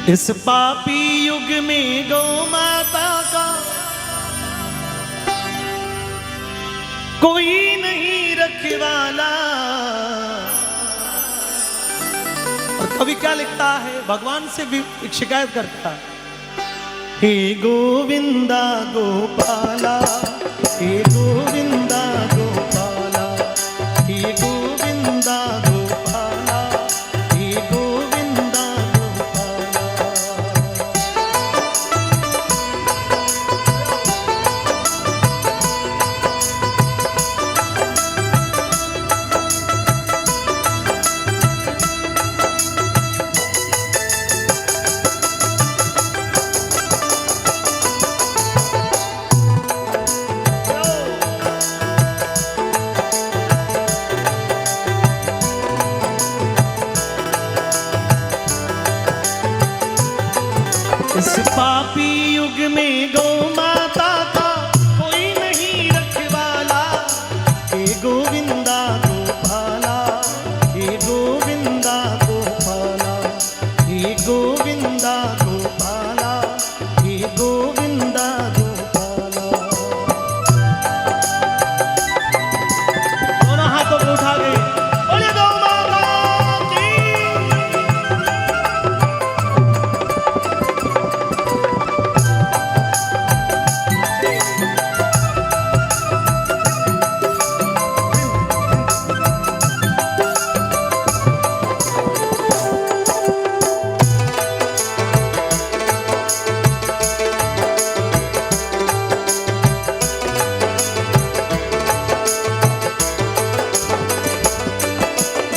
इस पापी युग में गौ माता का कोई नहीं रखवाला। और कवि क्या लिखता है, भगवान से भी एक शिकायत करता है, हे गोविंदा गोपाला, हे गोविंदा गोपाला, हे गोविंदा गोपाला, हे गोविंदा गोपाला। इस पापी युग में गौ माता का कोई नहीं रखवाला। हे गोविंदा गोपाला, हे गोविंदा गोपाला, हे गोविंदा गोपाला, हे गोविंदा गोपाला। दोनों हाथों को उठा के बोले गौ माता की।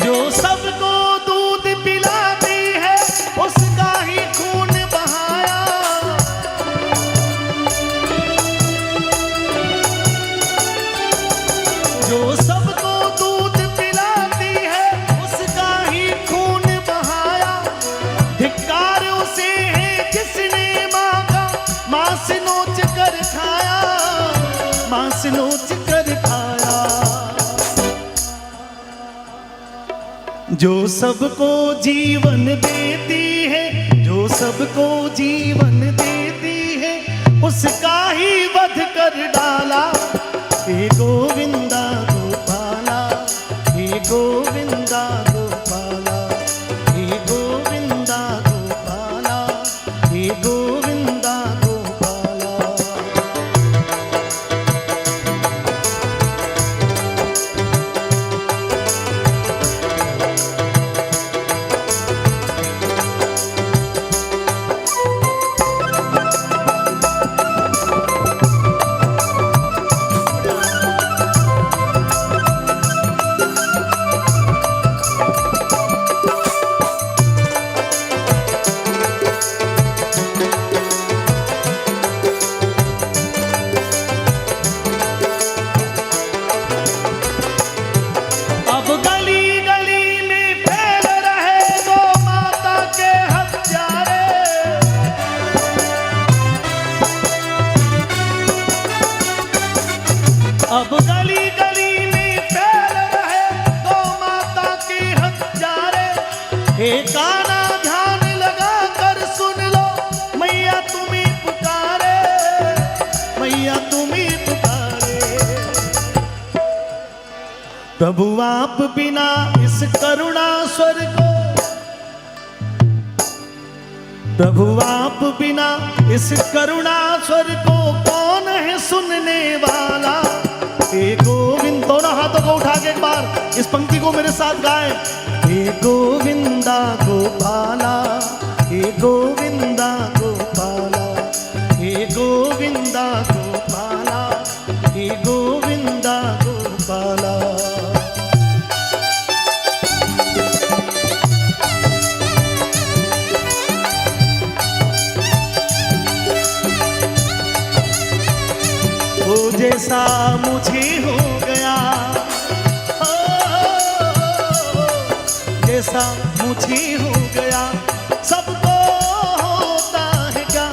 जो सबको दूध पिलाती है उसका ही खून बहाया। जो सबको दूध पिलाती है उसका ही खून बहाया। धिक्कार उसे है जिसने माँ का मांस नोच कर खाया, मांस नोच कर खाया। जो सबको जीवन देती है, जो सबको जीवन देती है उसका ही वध कर डाला। हे गोविंदा गोपाला, हे गोविंदा गोपाला, हे गोविंदा गोपाला, हे गोविंदा गोपाला। अब गली गली में फैल रहे गौ माता के हत्यारे। अब गली गली में फैल रहे गौ माता के हत्यारे। हे काना ध्यान लगा कर सुन लो, मैया तुम्हें पुकारे, मैया तुम्हें पुकारे। प्रभु आप बिना इस करुणा स्वर को, प्रभु आप बिना इस करुणा स्वर को कौन है सुनने वाला। हे गोविंद, दोनों हाथों को उठा के एक बार इस पंक्ति को मेरे साथ गाएं। हे गोविंदा गोपाला, हे गोविंदा गोपाला, हे गोविंदा गोपाला, हे गोविंदा गोपाला। वो जैसा मुझे हो गया, जैसा मुझे हो गया सबको होता है क्या।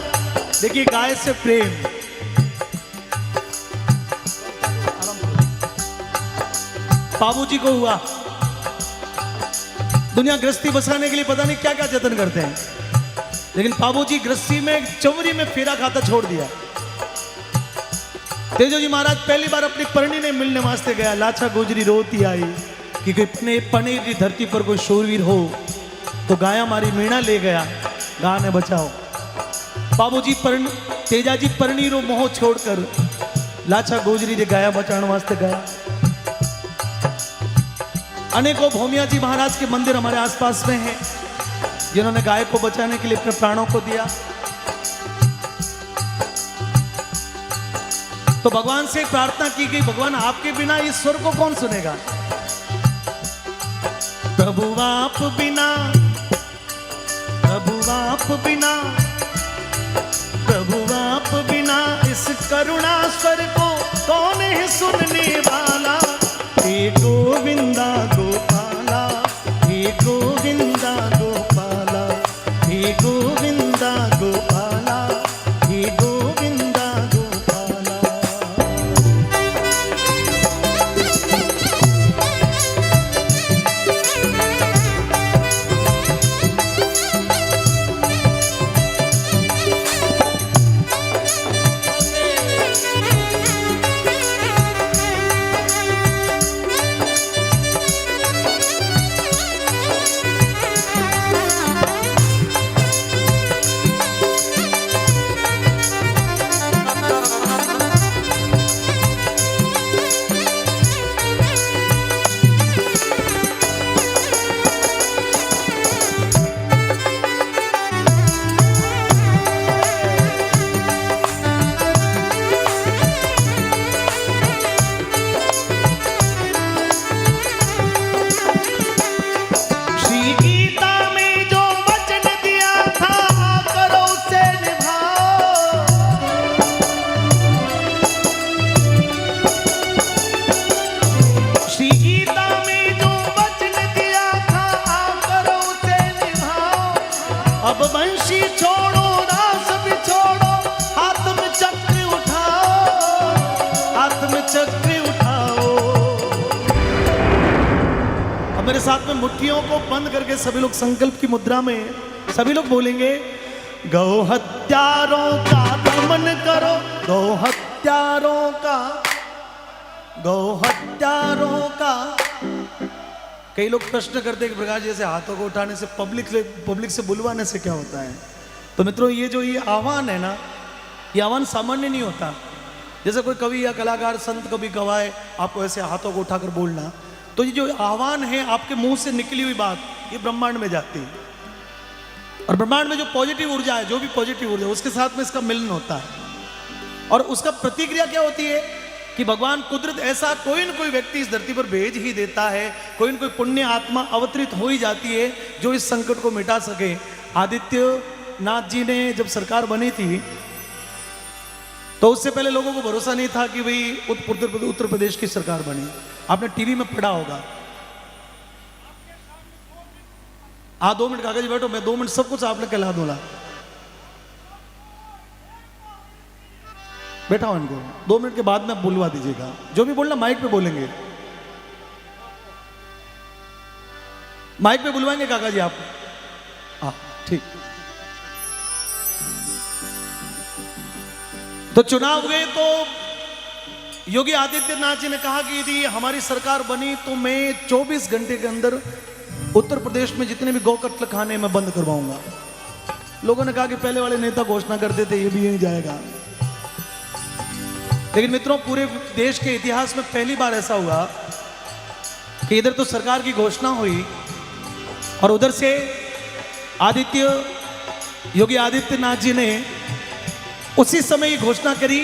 देखिए गाय से प्रेम, बाबूजी को हुआ, दुनिया गृहस्थी बसाने के लिए पता नहीं क्या क्या जतन करते हैं, लेकिन बाबूजी ग्रस्सी में चवरी में फेरा खाता छोड़ दिया। तेजो जी महाराज पहली बार अपनी परणी ने मिलने वास्ते गया। लाछा गोजरी रोती आई कि कोई पनीर की धरती पर कोई शूरवीर हो तो गाया मारी मीणा ले गया, गा ने बचाओ। बाबूजी तेजाजी परणी रो मोह छोड़कर लाछा गोजरी ने गाया बचाने वास्ते गया। अनेकों भौमिया जी महाराज के मंदिर हमारे आसपास में हैं, जिन्होंने गाय को बचाने के लिए अपने प्राणों को दिया। तो भगवान से प्रार्थना की गई, भगवान आपके बिना इस स्वर को कौन सुनेगा? प्रभु आप बिना, प्रभु आप बिना, प्रभु आप बिना इस करुणा स्वर को कौन है सुनने वाला? हे गोविंदा गोपाला, हे गोविंदा गोपाला, हे गोविंदा गोपाला, हे गोविंदा गोपाला। अब बंशी छोड़ो, रास भी छोड़ो, हाथ में चक्र उठाओ, हाथ में चक्र उठाओ। अब मेरे साथ में मुट्ठियों को बंद करके सभी लोग संकल्प की मुद्रा में सभी लोग बोलेंगे, गौ हत्यारों का दमन करो, गौ हत्यारों का, गौ हत्यारों का। कई लोग प्रश्न करते हैं कि प्रकाश जैसे हाथों को उठाने से पब्लिक से बुलवाने से क्या होता है? तो मित्रों ये जो ये आह्वान है ना, ये आह्वान सामान्य नहीं होता। जैसे कोई कवि या कलाकार संत कभी गवाए आपको ऐसे हाथों को उठाकर बोलना, तो ये जो आह्वान है आपके मुंह से निकली हुई बात ये ब्रह्मांड में जाती है, और ब्रह्मांड में जो पॉजिटिव ऊर्जा है, जो भी पॉजिटिव ऊर्जा उसके साथ में इसका मिलन होता है। और उसका प्रतिक्रिया क्या होती है कि भगवान कुदरत ऐसा कोई न कोई व्यक्ति इस धरती पर भेज ही देता है, कोई न कोई पुण्य आत्मा अवतरित हो ही जाती है जो इस संकट को मिटा सके। आदित्य नाथ जी ने जब सरकार बनी थी तो उससे पहले लोगों को भरोसा नहीं था कि भाई उत्तर प्रदेश की सरकार बनी। आपने टीवी में पढ़ा होगा। हाँ 2 मिनट काका जी बैठो, मैं 2 मिनट सब कुछ आपने कहला दूंगा। बैठा हो इनको, 2 मिनट के बाद में बुलवा दीजिएगा। जो भी बोलना माइक पे बोलेंगे, माइक पे बुलवाएंगे काका जी आपको। हाँ ठीक। तो चुनाव हुए तो योगी आदित्यनाथ जी ने कहा कि यदि हमारी सरकार बनी तो मैं 24 घंटे के अंदर उत्तर प्रदेश में जितने भी गौकत्ल खाने मैं बंद करवाऊंगा। लोगों ने कहा कि पहले वाले नेता घोषणा करते थे ये भी नहीं जाएगा, लेकिन मित्रों पूरे देश के इतिहास में पहली बार ऐसा हुआ कि इधर तो सरकार की घोषणा हुई और उधर से योगी आदित्यनाथ जी ने उसी समय ये घोषणा करी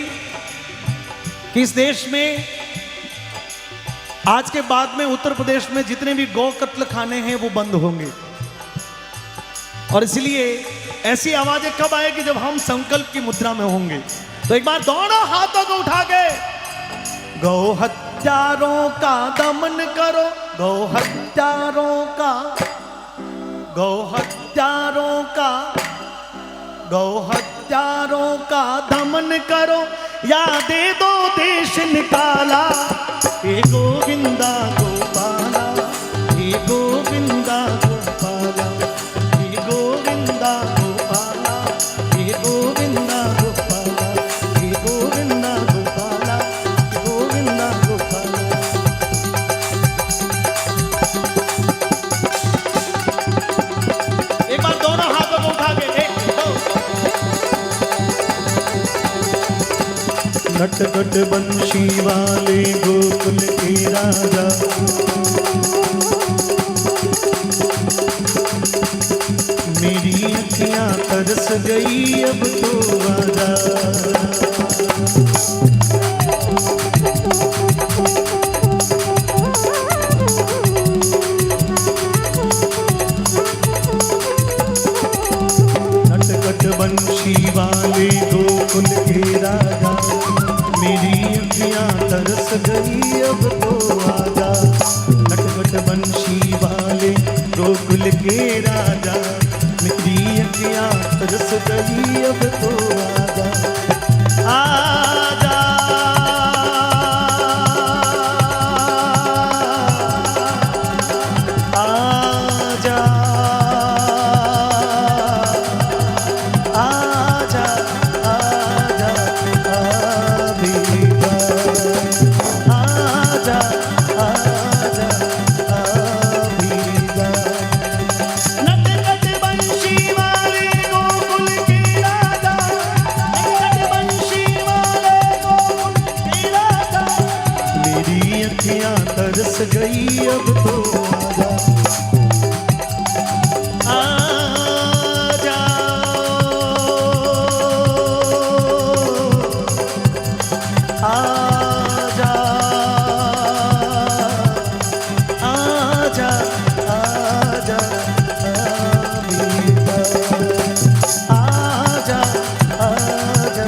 कि इस देश में आज के बाद में उत्तर प्रदेश में जितने भी गौ कत्ल खाने हैं वो बंद होंगे। और इसलिए ऐसी आवाजें कब आएगी जब हम संकल्प की मुद्रा में होंगे। तो एक बार दोनों हाथों को उठा के गौ हत्यारों का दमन करो, गौ हत्यारों का, गौ हत्यारों का, गौ हत्यारों का दमन करो, या दे दो देश निकाला। हे गोविंदा गोपाला, हे गोविंदा गोपाला, हे गोविंदा गोपाला। उठा के 1 2 नटखट बंशी वाले गोकुल के राजा मेरी अखियां तरस गई अब तो आजा बंशी वाले गोकुल के राजा मेरी अखियां तरस गई अब तो आजा नटखट बंशी वाले गोकुल के राजा मेरी अखियां तरस गई अब तो आजा आजा तरस गई अब तो आजा आजा आजा आजा आजा आजा आजा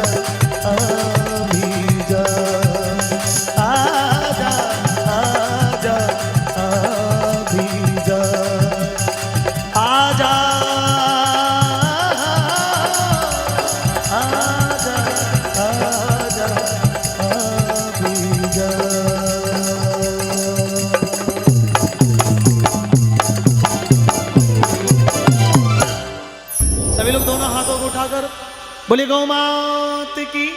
सभी लोग दोनों हाथों को उठाकर बोले गौ मात की